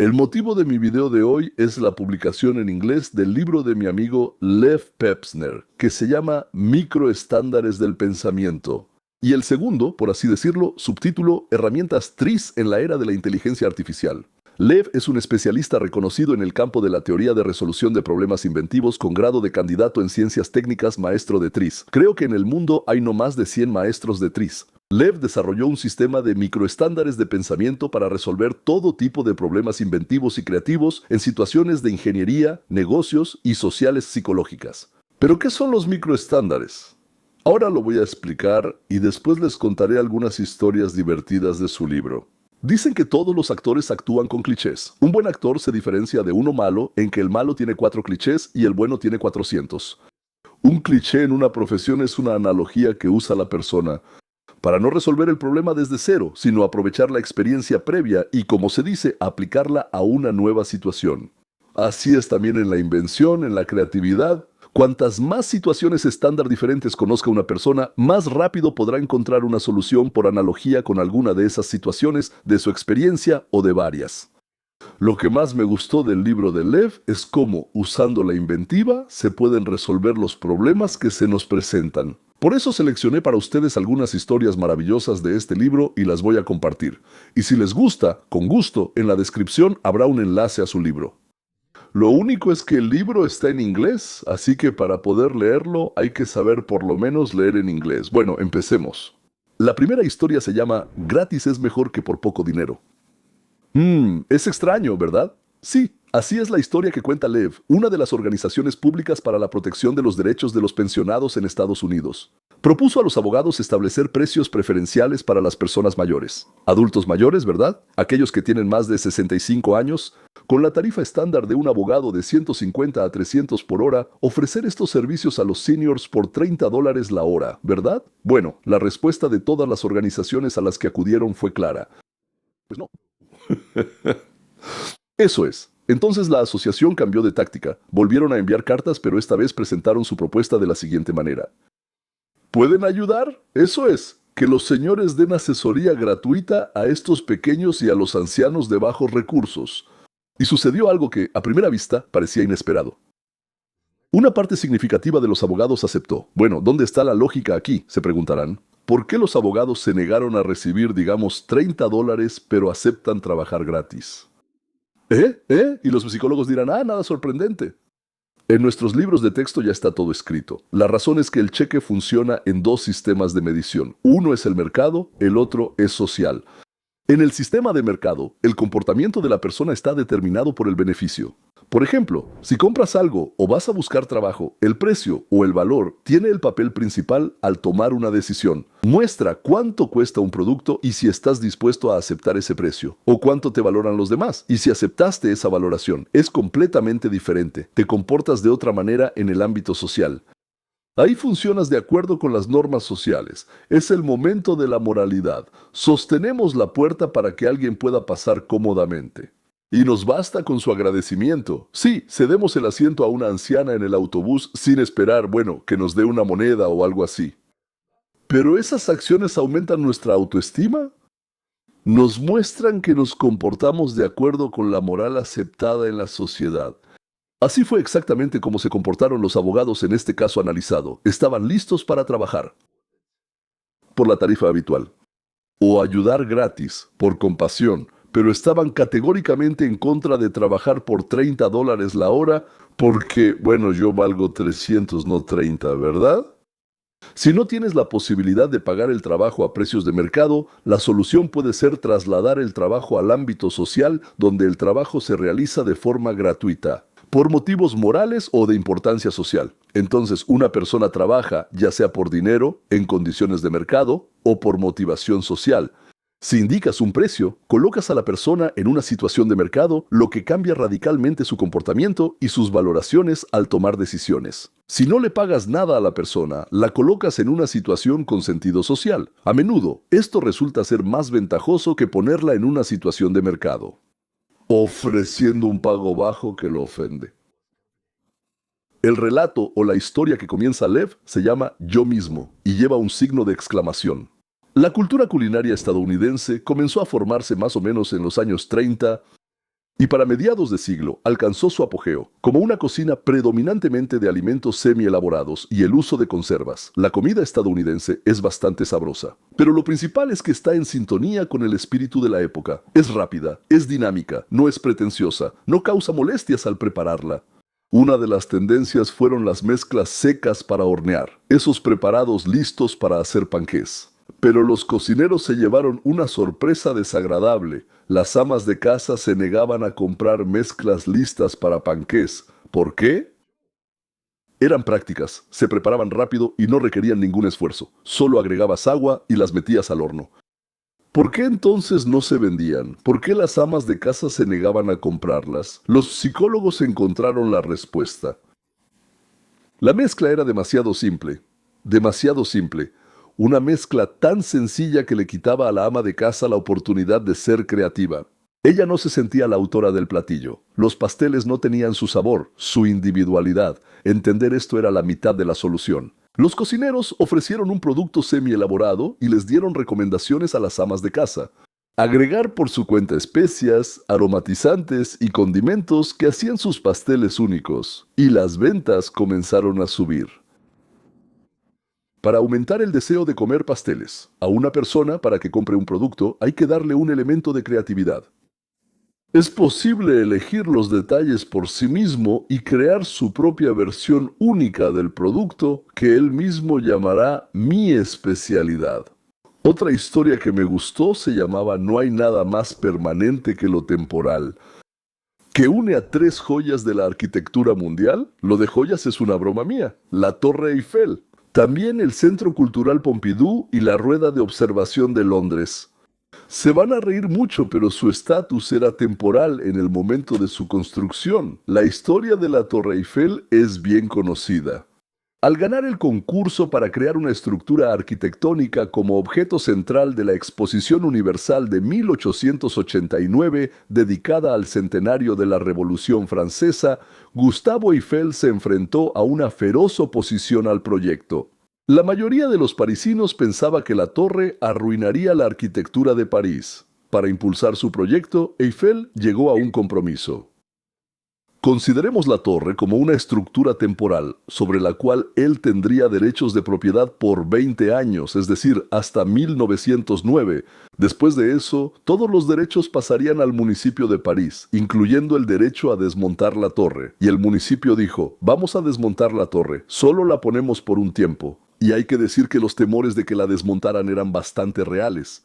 El motivo de mi video de hoy es la publicación en inglés del libro de mi amigo Lev Pepsner, que se llama Microestándares del Pensamiento. Y el segundo, por así decirlo, subtítulo Herramientas TRIZ en la era de la inteligencia artificial. Lev es un especialista reconocido en el campo de la teoría de resolución de problemas inventivos con grado de candidato en ciencias técnicas maestro de TRIZ. Creo que en el mundo hay no más de 100 maestros de TRIZ. Lev desarrolló un sistema de microestándares de pensamiento para resolver todo tipo de problemas inventivos y creativos en situaciones de ingeniería, negocios y sociales psicológicas. ¿Pero qué son los microestándares? Ahora lo voy a explicar y después les contaré algunas historias divertidas de su libro. Dicen que todos los actores actúan con clichés. Un buen actor se diferencia de uno malo en que el malo tiene 4 clichés y el bueno tiene 400. Un cliché en una profesión es una analogía que usa la persona para no resolver el problema desde cero, sino aprovechar la experiencia previa y, como se dice, aplicarla a una nueva situación. Así es también en la invención, en la creatividad. Cuantas más situaciones estándar diferentes conozca una persona, más rápido podrá encontrar una solución por analogía con alguna de esas situaciones de su experiencia o de varias. Lo que más me gustó del libro de Lev es cómo, usando la inventiva, se pueden resolver los problemas que se nos presentan. Por eso seleccioné para ustedes algunas historias maravillosas de este libro y las voy a compartir. Y si les gusta, con gusto, en la descripción habrá un enlace a su libro. Lo único es que el libro está en inglés, así que para poder leerlo hay que saber por lo menos leer en inglés. Bueno, empecemos. La primera historia se llama Gratis es mejor que por poco dinero. Es extraño, ¿verdad? Sí, así es la historia que cuenta Lev, una de las organizaciones públicas para la protección de los derechos de los pensionados en Estados Unidos. Propuso a los abogados establecer precios preferenciales para las personas mayores. Adultos mayores, ¿verdad? Aquellos que tienen más de 65 años. Con la tarifa estándar de un abogado de 150 a 300 por hora, ofrecer estos servicios a los seniors por $30 la hora, ¿verdad? Bueno, la respuesta de todas las organizaciones a las que acudieron fue clara. Pues no. Eso es. Entonces la asociación cambió de táctica. Volvieron a enviar cartas, pero esta vez presentaron su propuesta de la siguiente manera. ¿Pueden ayudar? Eso es. Que los señores den asesoría gratuita a estos pequeños y a los ancianos de bajos recursos. Y sucedió algo que, a primera vista, parecía inesperado. Una parte significativa de los abogados aceptó. Bueno, ¿dónde está la lógica aquí?, se preguntarán. ¿Por qué los abogados se negaron a recibir, digamos, $30, pero aceptan trabajar gratis? Y los psicólogos dirán, nada sorprendente. En nuestros libros de texto ya está todo escrito. La razón es que el cheque funciona en 2 sistemas de medición. Uno es el mercado, el otro es social. En el sistema de mercado, el comportamiento de la persona está determinado por el beneficio. Por ejemplo, si compras algo o vas a buscar trabajo, el precio o el valor tiene el papel principal al tomar una decisión. Muestra cuánto cuesta un producto y si estás dispuesto a aceptar ese precio, o cuánto te valoran los demás, y si aceptaste esa valoración. Es completamente diferente. Te comportas de otra manera en el ámbito social. Ahí funcionas de acuerdo con las normas sociales. Es el momento de la moralidad. Sostenemos la puerta para que alguien pueda pasar cómodamente. Y nos basta con su agradecimiento. Sí, cedemos el asiento a una anciana en el autobús sin esperar, que nos dé una moneda o algo así. ¿Pero esas acciones aumentan nuestra autoestima? Nos muestran que nos comportamos de acuerdo con la moral aceptada en la sociedad. Así fue exactamente como se comportaron los abogados en este caso analizado. Estaban listos para trabajar por la tarifa habitual o ayudar gratis por compasión, pero estaban categóricamente en contra de trabajar por $30 la hora porque, yo valgo 300, no 30, ¿verdad? Si no tienes la posibilidad de pagar el trabajo a precios de mercado, la solución puede ser trasladar el trabajo al ámbito social donde el trabajo se realiza de forma gratuita, por motivos morales o de importancia social. Entonces, una persona trabaja ya sea por dinero, en condiciones de mercado o por motivación social. Si indicas un precio, colocas a la persona en una situación de mercado, lo que cambia radicalmente su comportamiento y sus valoraciones al tomar decisiones. Si no le pagas nada a la persona, la colocas en una situación con sentido social. A menudo, esto resulta ser más ventajoso que ponerla en una situación de mercado, ofreciendo un pago bajo que lo ofende. El relato o la historia que comienza Lev se llama Yo mismo y lleva un signo de exclamación. La cultura culinaria estadounidense comenzó a formarse más o menos en los años 30 y para mediados de siglo alcanzó su apogeo. Como una cocina predominantemente de alimentos semi-elaborados y el uso de conservas, la comida estadounidense es bastante sabrosa. Pero lo principal es que está en sintonía con el espíritu de la época. Es rápida, es dinámica, no es pretenciosa, no causa molestias al prepararla. Una de las tendencias fueron las mezclas secas para hornear, esos preparados listos para hacer panqués. Pero los cocineros se llevaron una sorpresa desagradable. Las amas de casa se negaban a comprar mezclas listas para panqués. ¿Por qué? Eran prácticas, se preparaban rápido y no requerían ningún esfuerzo. Solo agregabas agua y las metías al horno. ¿Por qué entonces no se vendían? ¿Por qué las amas de casa se negaban a comprarlas? Los psicólogos encontraron la respuesta. La mezcla era demasiado simple. Demasiado simple. Una mezcla tan sencilla que le quitaba a la ama de casa la oportunidad de ser creativa. Ella no se sentía la autora del platillo. Los pasteles no tenían su sabor, su individualidad. Entender esto era la mitad de la solución. Los cocineros ofrecieron un producto semi-elaborado y les dieron recomendaciones a las amas de casa. Agregar por su cuenta especias, aromatizantes y condimentos que hacían sus pasteles únicos. Y las ventas comenzaron a subir. Para aumentar el deseo de comer pasteles, a una persona para que compre un producto hay que darle un elemento de creatividad. Es posible elegir los detalles por sí mismo y crear su propia versión única del producto que él mismo llamará mi especialidad. Otra historia que me gustó se llamaba No hay nada más permanente que lo temporal, que une a tres joyas de la arquitectura mundial. Lo de joyas es una broma mía. La Torre Eiffel. También el Centro Cultural Pompidou y la Rueda de Observación de Londres. Se van a reír mucho, pero su estatus era temporal en el momento de su construcción. La historia de la Torre Eiffel es bien conocida. Al ganar el concurso para crear una estructura arquitectónica como objeto central de la Exposición Universal de 1889, dedicada al centenario de la Revolución Francesa, Gustave Eiffel se enfrentó a una feroz oposición al proyecto. La mayoría de los parisinos pensaba que la torre arruinaría la arquitectura de París. Para impulsar su proyecto, Eiffel llegó a un compromiso. Consideremos la torre como una estructura temporal sobre la cual él tendría derechos de propiedad por 20 años, es decir, hasta 1909. Después de eso, todos los derechos pasarían al municipio de París, incluyendo el derecho a desmontar la torre. Y el municipio dijo, vamos a desmontar la torre, solo la ponemos por un tiempo. Y hay que decir que los temores de que la desmontaran eran bastante reales.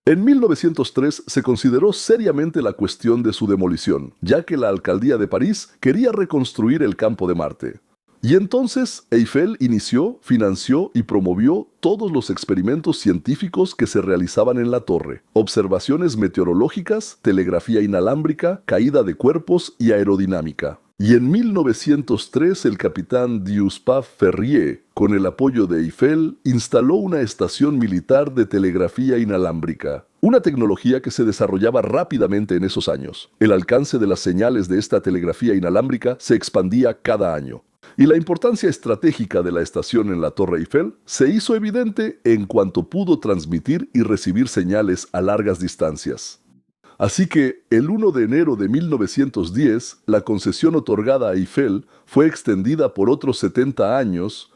En 1903 se consideró seriamente la cuestión de su demolición, ya que la alcaldía de París quería reconstruir el campo de Marte. Y entonces Eiffel inició, financió y promovió todos los experimentos científicos que se realizaban en la torre: observaciones meteorológicas, telegrafía inalámbrica, caída de cuerpos y aerodinámica. Y en 1903 el capitán Giuseppe Ferrier, con el apoyo de Eiffel, instaló una estación militar de telegrafía inalámbrica, una tecnología que se desarrollaba rápidamente en esos años. El alcance de las señales de esta telegrafía inalámbrica se expandía cada año. Y la importancia estratégica de la estación en la Torre Eiffel se hizo evidente en cuanto pudo transmitir y recibir señales a largas distancias. Así que, el 1 de enero de 1910, la concesión otorgada a Eiffel fue extendida por otros 70 años.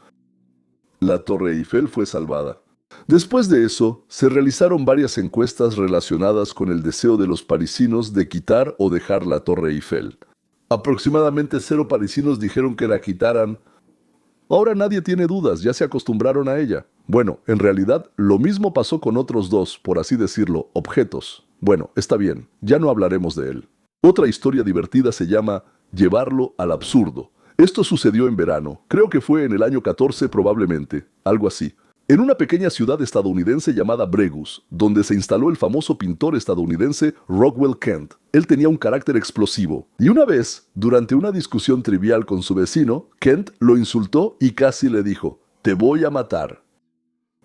La Torre Eiffel fue salvada. Después de eso, se realizaron varias encuestas relacionadas con el deseo de los parisinos de quitar o dejar la Torre Eiffel. Aproximadamente 0 parisinos dijeron que la quitaran. Ahora nadie tiene dudas, ya se acostumbraron a ella. Bueno, en realidad, lo mismo pasó con otros 2, por así decirlo, objetos. Bueno, está bien, ya no hablaremos de él. Otra historia divertida se llama Llevarlo al absurdo. Esto sucedió en verano, creo que fue en el año 14 probablemente, algo así. En una pequeña ciudad estadounidense llamada Bregus, donde se instaló el famoso pintor estadounidense Rockwell Kent. Él tenía un carácter explosivo, y una vez, durante una discusión trivial con su vecino, Kent lo insultó y casi le dijo, «Te voy a matar».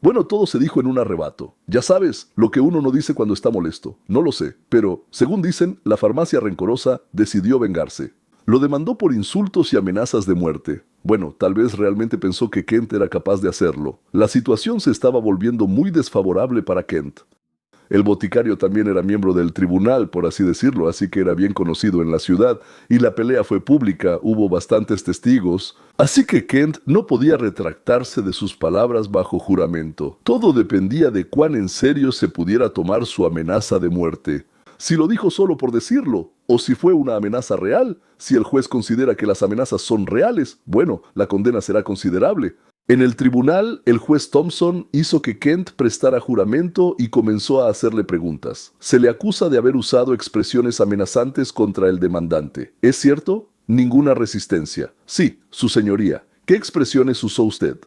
Bueno, todo se dijo en un arrebato. Ya sabes, lo que uno no dice cuando está molesto. No lo sé, pero, según dicen, la farmacia rencorosa decidió vengarse. Lo demandó por insultos y amenazas de muerte. Bueno, tal vez realmente pensó que Kent era capaz de hacerlo. La situación se estaba volviendo muy desfavorable para Kent. El boticario también era miembro del tribunal, por así decirlo, así que era bien conocido en la ciudad, y la pelea fue pública, hubo bastantes testigos. Así que Kent no podía retractarse de sus palabras bajo juramento. Todo dependía de cuán en serio se pudiera tomar su amenaza de muerte. Si lo dijo solo por decirlo, o si fue una amenaza real. Si el juez considera que las amenazas son reales, bueno, la condena será considerable. En el tribunal, el juez Thompson hizo que Kent prestara juramento y comenzó a hacerle preguntas. Se le acusa de haber usado expresiones amenazantes contra el demandante. ¿Es cierto? Ninguna resistencia. Sí, su señoría. ¿Qué expresiones usó usted?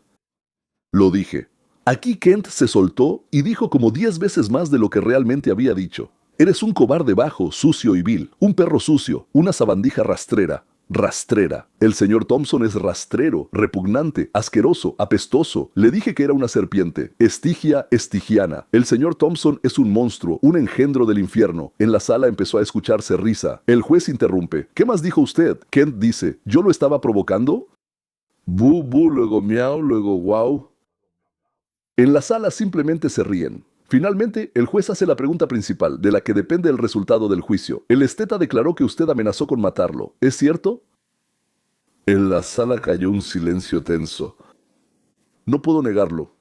Lo dije. Aquí Kent se soltó y dijo como 10 veces más de lo que realmente había dicho. Eres un cobarde bajo, sucio y vil, un perro sucio, una sabandija rastrera. Rastrera. El señor Thompson es rastrero, repugnante, asqueroso, apestoso. Le dije que era una serpiente. Estigia estigiana. El señor Thompson es un monstruo, un engendro del infierno. En la sala empezó a escucharse risa. El juez interrumpe. ¿Qué más dijo usted? Kent dice, ¿yo lo estaba provocando? Bu, bu, luego miau, luego guau. En la sala simplemente se ríen. Finalmente, el juez hace la pregunta principal, de la que depende el resultado del juicio. El esteta declaró que usted amenazó con matarlo. ¿Es cierto? En la sala cayó un silencio tenso. No puedo negarlo.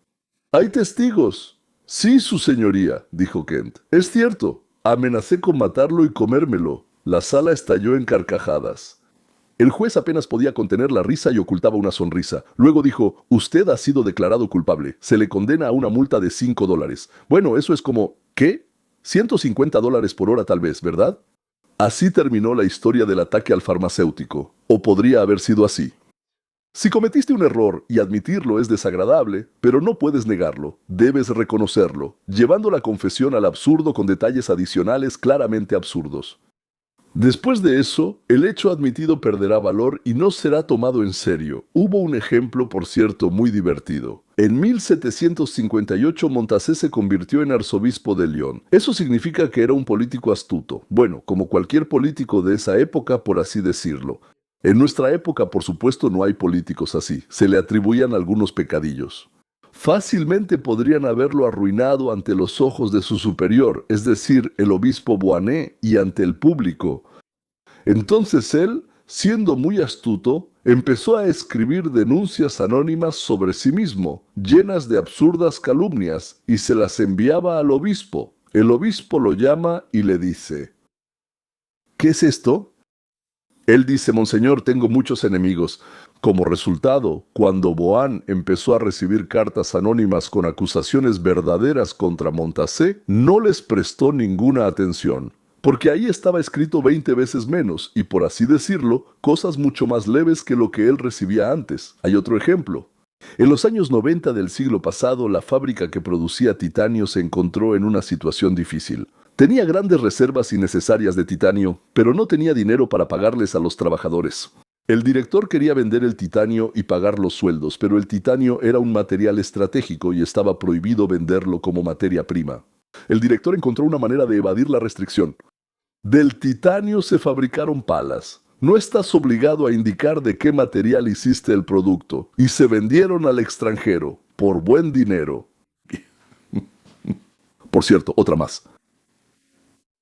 ¡Hay testigos! Sí, su señoría, dijo Kent. Es cierto. Amenacé con matarlo y comérmelo. La sala estalló en carcajadas. El juez apenas podía contener la risa y ocultaba una sonrisa. Luego dijo, usted ha sido declarado culpable. Se le condena a una multa de $5. Bueno, eso es como, ¿qué? $150 por hora tal vez, ¿verdad? Así terminó la historia del ataque al farmacéutico. O podría haber sido así. Si cometiste un error y admitirlo es desagradable, pero no puedes negarlo, debes reconocerlo, llevando la confesión al absurdo con detalles adicionales claramente absurdos. Después de eso, el hecho admitido perderá valor y no será tomado en serio. Hubo un ejemplo, por cierto, muy divertido. En 1758 Montasset se convirtió en arzobispo de Lyon. Eso significa que era un político astuto. Bueno, como cualquier político de esa época, por así decirlo. En nuestra época, por supuesto, no hay políticos así. Se le atribuían algunos pecadillos. Fácilmente podrían haberlo arruinado ante los ojos de su superior, es decir, el obispo Boanet, y ante el público. Entonces él, siendo muy astuto, empezó a escribir denuncias anónimas sobre sí mismo, llenas de absurdas calumnias, y se las enviaba al obispo. El obispo lo llama y le dice, ¿qué es esto? Él dice, Monseñor, tengo muchos enemigos. Como resultado, cuando Boan empezó a recibir cartas anónimas con acusaciones verdaderas contra Montasset, no les prestó ninguna atención, porque ahí estaba escrito 20 veces menos, y por así decirlo, cosas mucho más leves que lo que él recibía antes. Hay otro ejemplo. En los años 90 del siglo pasado, la fábrica que producía titanio se encontró en una situación difícil. Tenía grandes reservas innecesarias de titanio, pero no tenía dinero para pagarles a los trabajadores. El director quería vender el titanio y pagar los sueldos, pero el titanio era un material estratégico y estaba prohibido venderlo como materia prima. El director encontró una manera de evadir la restricción. Del titanio se fabricaron palas. No estás obligado a indicar de qué material hiciste el producto. Y se vendieron al extranjero, por buen dinero. Por cierto, otra más.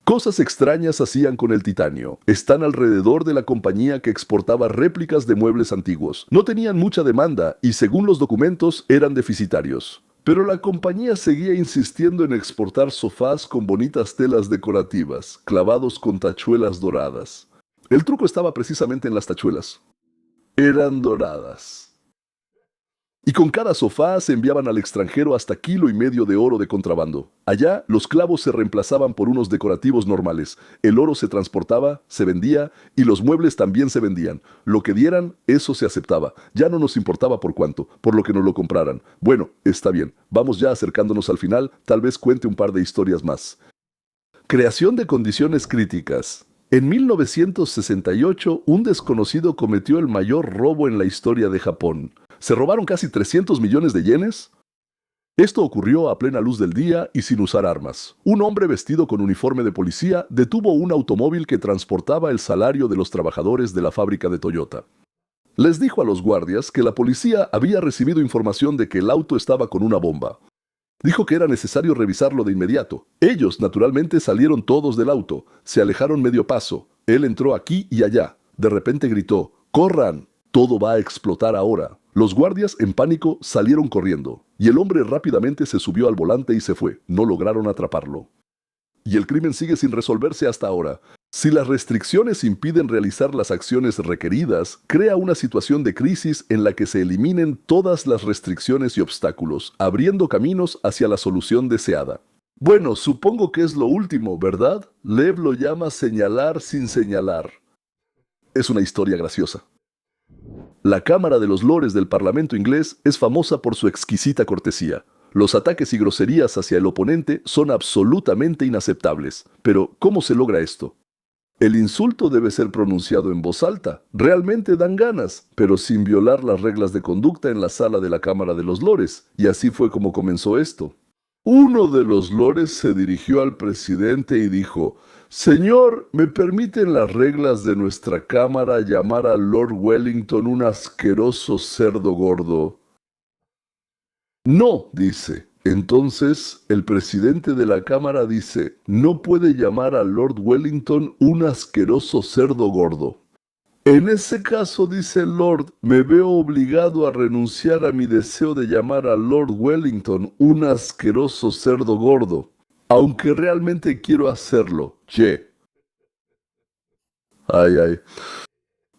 Cosas extrañas hacían con el titanio. Están alrededor de la compañía que exportaba réplicas de muebles antiguos. No tenían mucha demanda y, según los documentos, eran deficitarios. Pero la compañía seguía insistiendo en exportar sofás con bonitas telas decorativas, clavados con tachuelas doradas. El truco estaba precisamente en las tachuelas. Eran doradas. Y con cada sofá se enviaban al extranjero hasta 1,5 kilos de oro de contrabando. Allá, los clavos se reemplazaban por unos decorativos normales. El oro se transportaba, se vendía, y los muebles también se vendían. Lo que dieran, eso se aceptaba. Ya no nos importaba por cuánto, por lo que nos lo compraran. Bueno, está bien. Vamos ya acercándonos al final, tal vez cuente un par de historias más. Creación de condiciones críticas. En 1968, un desconocido cometió el mayor robo en la historia de Japón. ¿Se robaron casi 300 millones de yenes? Esto ocurrió a plena luz del día y sin usar armas. Un hombre vestido con uniforme de policía detuvo un automóvil que transportaba el salario de los trabajadores de la fábrica de Toyota. Les dijo a los guardias que la policía había recibido información de que el auto estaba con una bomba. Dijo que era necesario revisarlo de inmediato. Ellos, naturalmente, salieron todos del auto. Se alejaron medio paso. Él entró aquí y allá. De repente gritó, ¡corran! Todo va a explotar ahora. Los guardias, en pánico, salieron corriendo. Y el hombre rápidamente se subió al volante y se fue. No lograron atraparlo. Y el crimen sigue sin resolverse hasta ahora. Si las restricciones impiden realizar las acciones requeridas, crea una situación de crisis en la que se eliminen todas las restricciones y obstáculos, abriendo caminos hacia la solución deseada. Bueno, supongo que es lo último, ¿verdad? Lev lo llama señalar sin señalar. Es una historia graciosa. La Cámara de los Lores del Parlamento inglés es famosa por su exquisita cortesía. Los ataques y groserías hacia el oponente son absolutamente inaceptables. Pero, ¿cómo se logra esto? El insulto debe ser pronunciado en voz alta. Realmente dan ganas, pero sin violar las reglas de conducta en la sala de la Cámara de los Lores. Y así fue como comenzó esto. Uno de los lores se dirigió al presidente y dijo, «Señor, ¿me permiten las reglas de nuestra Cámara llamar a Lord Wellington un asqueroso cerdo gordo?» «No», dice. Entonces, el presidente de la Cámara dice, «No puede llamar a Lord Wellington un asqueroso cerdo gordo». En ese caso, dice el Lord, me veo obligado a renunciar a mi deseo de llamar a Lord Wellington un asqueroso cerdo gordo, aunque realmente quiero hacerlo, che. Ay, ay.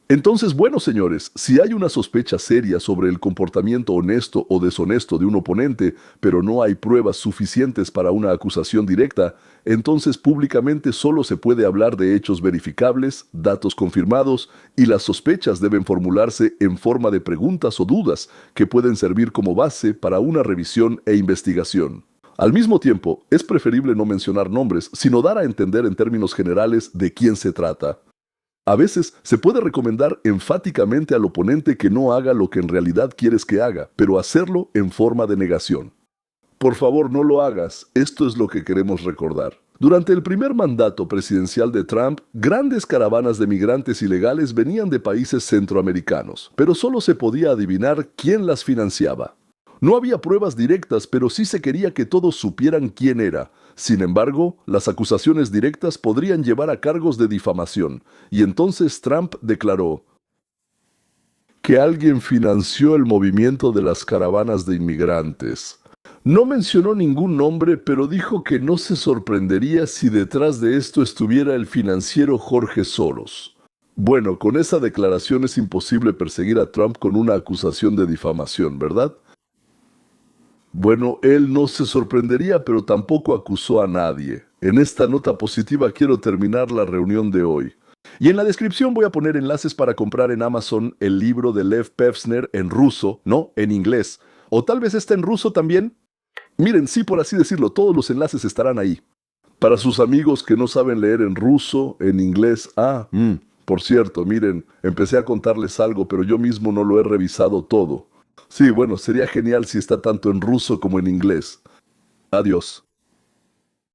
Entonces, bueno, señores, si hay una sospecha seria sobre el comportamiento honesto o deshonesto de un oponente, pero no hay pruebas suficientes para una acusación directa, entonces públicamente solo se puede hablar de hechos verificables, datos confirmados, y las sospechas deben formularse en forma de preguntas o dudas que pueden servir como base para una revisión e investigación. Al mismo tiempo, es preferible no mencionar nombres, sino dar a entender en términos generales de quién se trata. A veces se puede recomendar enfáticamente al oponente que no haga lo que en realidad quieres que haga, pero hacerlo en forma de negación. Por favor, no lo hagas, esto es lo que queremos recordar. Durante el primer mandato presidencial de Trump, grandes caravanas de migrantes ilegales venían de países centroamericanos, pero solo se podía adivinar quién las financiaba. No había pruebas directas, pero sí se quería que todos supieran quién era. Sin embargo, las acusaciones directas podrían llevar a cargos de difamación, y entonces Trump declaró que alguien financió el movimiento de las caravanas de inmigrantes. No mencionó ningún nombre, pero dijo que no se sorprendería si detrás de esto estuviera el financiero Jorge Soros. Bueno, con esa declaración es imposible perseguir a Trump con una acusación de difamación, ¿verdad? Bueno, él no se sorprendería, pero tampoco acusó a nadie. En esta nota positiva quiero terminar la reunión de hoy. Y en la descripción voy a poner enlaces para comprar en Amazon el libro de Lev Pevsner en ruso, no, en inglés. O tal vez está en ruso también. Miren, sí, por así decirlo, todos los enlaces estarán ahí. Para sus amigos que no saben leer en ruso, en inglés, por cierto, miren, empecé a contarles algo, pero yo mismo no lo he revisado todo. Sí, bueno, sería genial si está tanto en ruso como en inglés. Adiós.